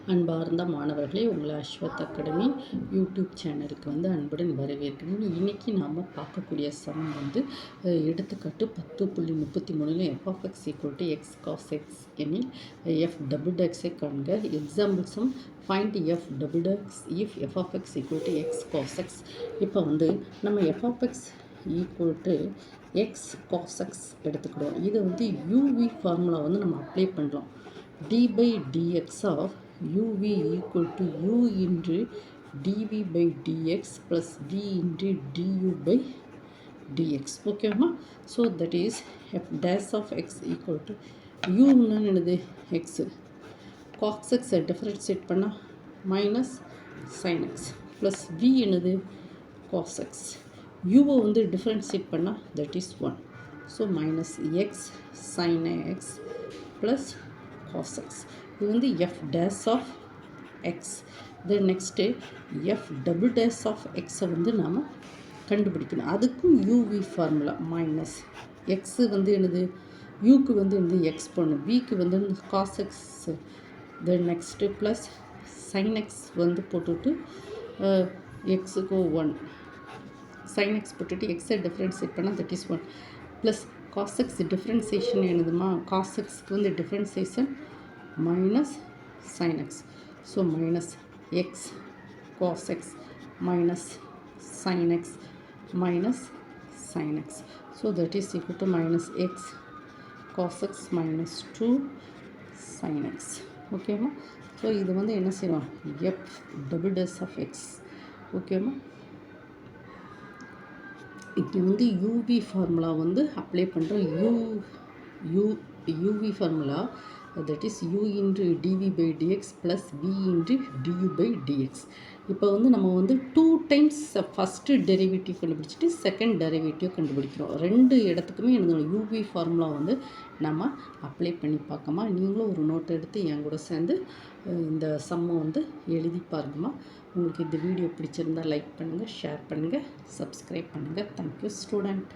அன்பார்ந்த மாணவர்களே, உங்களை அஸ்வத் அகாடமி யூடியூப் சேனலுக்கு அன்புடன் வரவேற்கிறேன். இன்றைக்கி நாம் பார்க்கக்கூடிய சம் எடுத்துக்காட்டு 10.33 f(x = x cos x) எனில் f"x"ஐ காண்க. Example some find f"x if f(x = x cos x". இப்போ நம்ம f(x = x cos x எடுத்துக்கிறோம். இதை uv ஃபார்முலா நம்ம அப்ளை பண்ணுறோம். d/dx of uv equal to u into dv/dx plus d into du/dx. Okay, so that is f dash of x equal to u என்னது x cos x differentiate பண்ணா minus sin x plus v என்னது cos x u differentiate பண்ணா that is 1. So minus x sin x plus cos x. இது f dash of x. Then next f double dash of x நாம கண்டுபிடிக்கணும். அதுக்கும் uv formula minus x என்னது uக்கு என்னது x போடணும், vக்கு cos x. then next plus sin x போட்டுட்டு xக்கு 1 sin x போட்டுட்டு x டிஃபரன்ஷியேட் பண்ணால் that is 1 plus cos x differentiation என்னதுமா cos xக்கு differentiation minus sin x. So minus x cos x minus sin x minus sin x. So that is equal to minus x cos x minus 2 sin x. Okay ma? So இது என்ன செய்யணும் f double dash of x. Okay ma? இப்படி uv formula apply பண்ணுறோம். uv formula that is u into dv/dx plus v into du/dx. இப்போ நம்ம 2 times first derivative கண்டுபிடிச்சிட்டு second derivative கண்டுபிடிக்கிறோம். ரெண்டு இடத்துக்குமே uv ஃபார்முலா நம்ம அப்ளை பண்ணி பார்க்கமா. நீங்களும் ஒரு நோட் எடுத்து என் கூட சேர்ந்து இந்த சம்மை எழுதி பாருங்கம்மா. உங்களுக்கு இந்த வீடியோ பிடிச்சிருந்தால் லைக் பண்ணுங்கள், ஷேர் பண்ணுங்கள், சப்ஸ்கிரைப் பண்ணுங்கள். Thank you student.